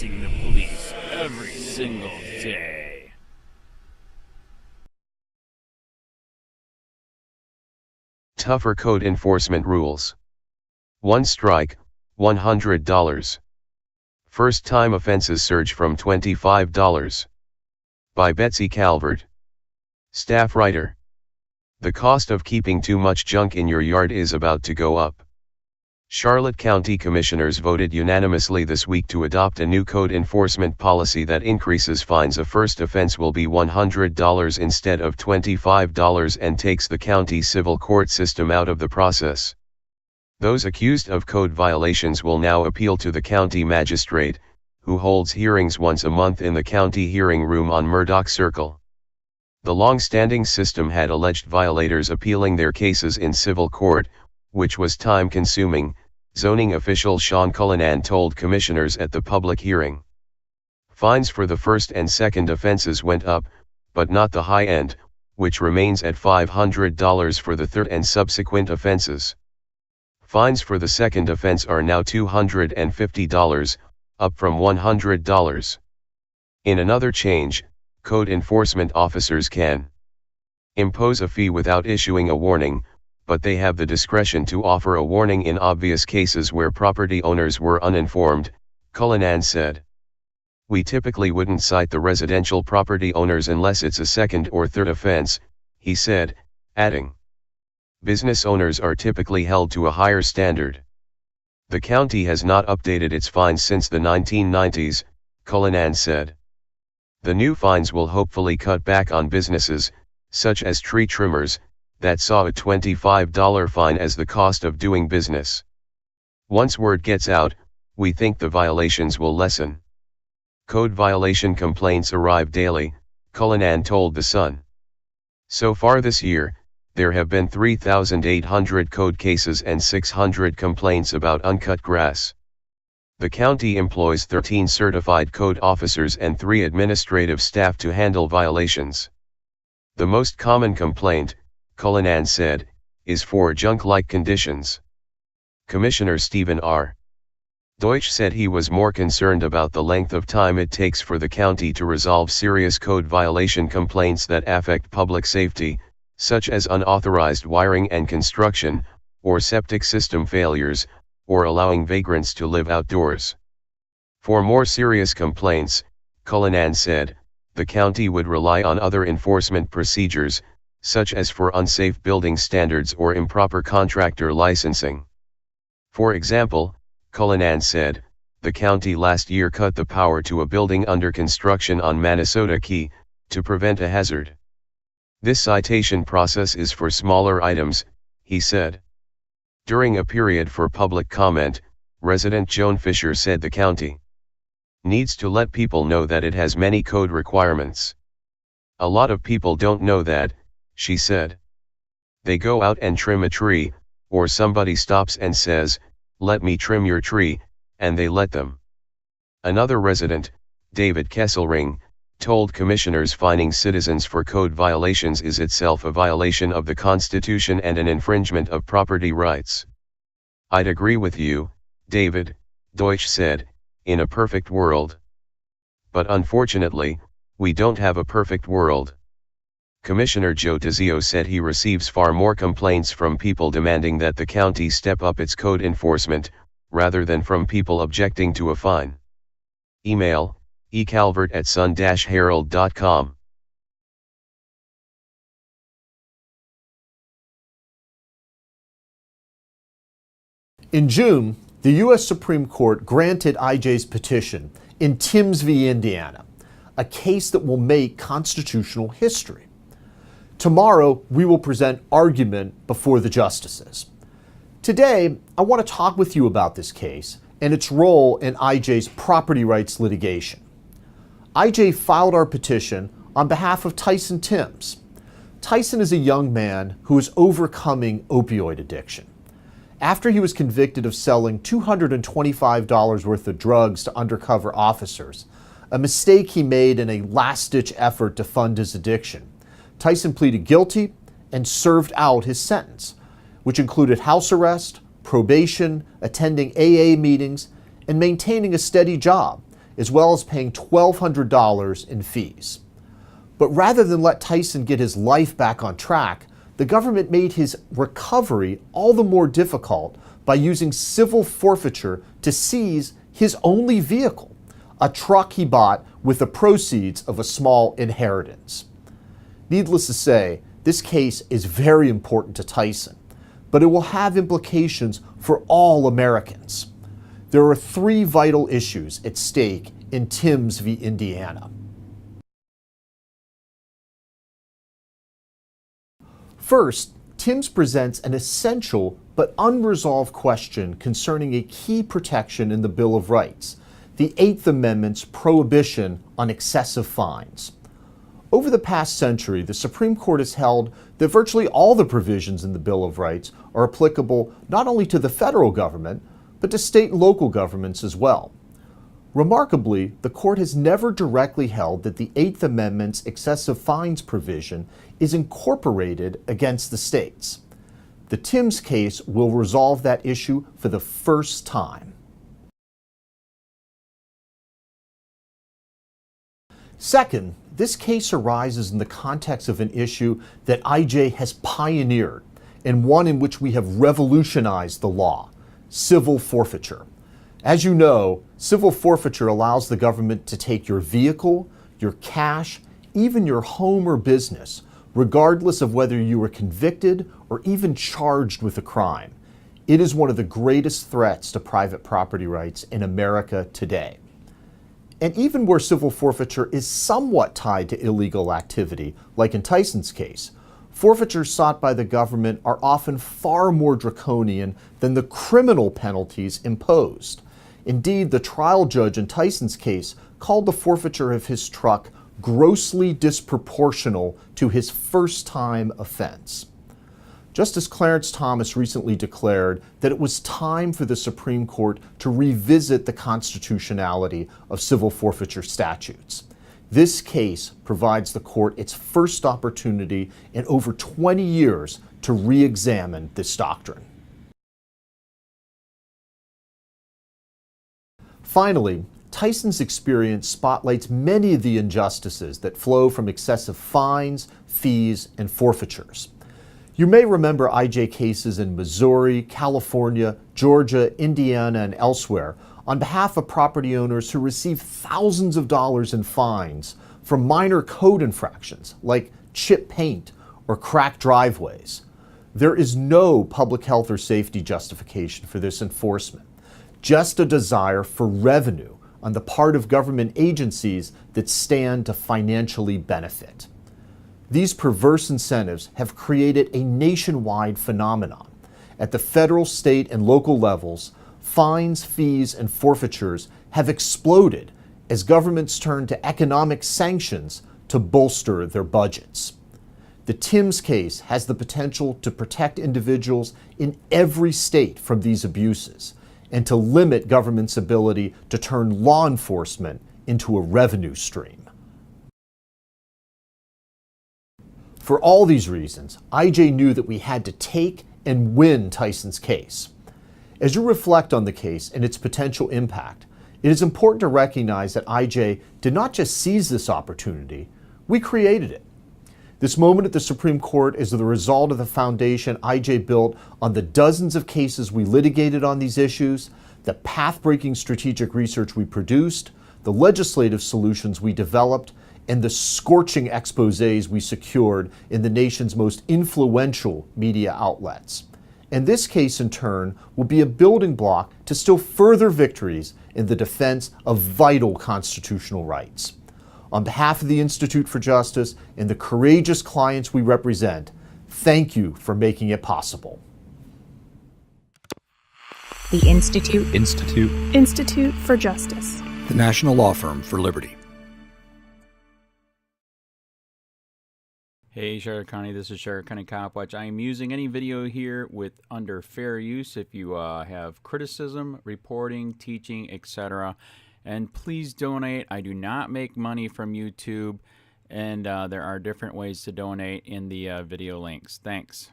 facing the police every single day. Tougher code enforcement rules. One strike, $100. First-time offenses surge from $25. By Betsy Calvert. Staff writer. The cost of keeping too much junk in your yard is about to go up. Charlotte County Commissioners voted unanimously this week to adopt a new code enforcement policy that increases fines. A first offense will be $100 instead of $25 and takes the county civil court system out of the process. Those accused of code violations will now appeal to the county magistrate, who holds hearings once a month in the county hearing room on Murdoch Circle. The long-standing system had alleged violators appealing their cases in civil court, which was time-consuming, zoning official Sean Cullinan told commissioners at the public hearing. Fines for the first and second offenses went up, but not the high end, which remains at $500 for the third and subsequent offenses. Fines for the second offense are now $250, up from $100. In another change, code enforcement officers can impose a fee without issuing a warning, but they have the discretion to offer a warning in obvious cases where property owners were uninformed, Cullinan said. We typically wouldn't cite the residential property owners unless it's a second or third offense, he said, adding. Business owners are typically held to a higher standard. The county has not updated its fines since the 1990s, Cullinan said. The new fines will hopefully cut back on businesses, such as tree trimmers, that saw a $25 fine as the cost of doing business. Once word gets out, we think the violations will lessen. Code violation complaints arrive daily, Cullinan told The Sun. So far this year, there have been 3,800 code cases and 600 complaints about uncut grass. The county employs 13 certified code officers and 3 administrative staff to handle violations. The most common complaint, Cullinan said, is for junk-like conditions. Commissioner Stephen R. Deutsch said he was more concerned about the length of time it takes for the county to resolve serious code violation complaints that affect public safety, such as unauthorized wiring and construction, or septic system failures, or allowing vagrants to live outdoors. For more serious complaints, Cullinan said, the county would rely on other enforcement procedures, such as for unsafe building standards or improper contractor licensing. For example, Cullinan said, the county last year cut the power to a building under construction on Minnesota Key, to prevent a hazard. This citation process is for smaller items, he said. During a period for public comment, resident Joan Fisher said the county needs to let people know that it has many code requirements. A lot of people don't know that, she said. They go out and trim a tree, or somebody stops and says, let me trim your tree, and they let them. Another resident, David Kesselring, told commissioners fining citizens for code violations is itself a violation of the Constitution and an infringement of property rights. I'd agree with you, David, Deutsch said, in a perfect world. But unfortunately, we don't have a perfect world. Commissioner Joe Tizio said he receives far more complaints from people demanding that the county step up its code enforcement, rather than from people objecting to a fine. Email, ecalvert@sun-herald.com. In June, the U.S. Supreme Court granted IJ's petition in Timms v. Indiana, a case that will make constitutional history. Tomorrow, we will present argument before the justices. Today, I want to talk with you about this case and its role in IJ's property rights litigation. IJ filed our petition on behalf of Tyson Timms. Tyson is a young man who is overcoming opioid addiction. After he was convicted of selling $225 worth of drugs to undercover officers, a mistake he made in a last-ditch effort to fund his addiction, Tyson pleaded guilty and served out his sentence, which included house arrest, probation, attending AA meetings, and maintaining a steady job, as well as paying $1,200 in fees. But rather than let Tyson get his life back on track, the government made his recovery all the more difficult by using civil forfeiture to seize his only vehicle, a truck he bought with the proceeds of a small inheritance. Needless to say, this case is very important to Tyson, but it will have implications for all Americans. There are three vital issues at stake in Timms v. Indiana. First, Timms presents an essential but unresolved question concerning a key protection in the Bill of Rights, the Eighth Amendment's prohibition on excessive fines. Over the past century, the Supreme Court has held that virtually all the provisions in the Bill of Rights are applicable not only to the federal government, but to state and local governments as well. Remarkably, the court has never directly held that the Eighth Amendment's excessive fines provision is incorporated against the states. The Timms case will resolve that issue for the first time. Second, this case arises in the context of an issue that IJ has pioneered and one in which we have revolutionized the law: civil forfeiture. As you know, civil forfeiture allows the government to take your vehicle, your cash, even your home or business, regardless of whether you were convicted or even charged with a crime. It is one of the greatest threats to private property rights in America today. And even where civil forfeiture is somewhat tied to illegal activity, like in Tyson's case, forfeitures sought by the government are often far more draconian than the criminal penalties imposed. Indeed, the trial judge in Tyson's case called the forfeiture of his truck grossly disproportional to his first-time offense. Justice Clarence Thomas recently declared that it was time for the Supreme Court to revisit the constitutionality of civil forfeiture statutes. This case provides the court its first opportunity in over 20 years to re-examine this doctrine. Finally, Tyson's experience spotlights many of the injustices that flow from excessive fines, fees, and forfeitures. You may remember IJ cases in Missouri, California, Georgia, Indiana, and elsewhere on behalf of property owners who receive thousands of dollars in fines from minor code infractions like chip paint or cracked driveways. There is no public health or safety justification for this enforcement, just a desire for revenue on the part of government agencies that stand to financially benefit. These perverse incentives have created a nationwide phenomenon. At the federal, state, and local levels, fines, fees, and forfeitures have exploded as governments turn to economic sanctions to bolster their budgets. The Timms case has the potential to protect individuals in every state from these abuses and to limit government's ability to turn law enforcement into a revenue stream. For all these reasons, IJ knew that we had to take and win Tyson's case. As you reflect on the case and its potential impact, it is important to recognize that IJ did not just seize this opportunity, we created it. This moment at the Supreme Court is the result of the foundation IJ built on the dozens of cases we litigated on these issues, the path-breaking strategic research we produced, the legislative solutions we developed, and the scorching exposés we secured in the nation's most influential media outlets. And this case, in turn, will be a building block to still further victories in the defense of vital constitutional rights. On behalf of the Institute for Justice and the courageous clients we represent, thank you for making it possible. The Institute for Justice. The National Law Firm for Liberty. Hey Sheriff County, this is Sheriff County COPWATCH. I am using any video here with under fair use if you have criticism, reporting, teaching, etc. And please donate. I do not make money from YouTube, and there are different ways to donate in the video links. Thanks.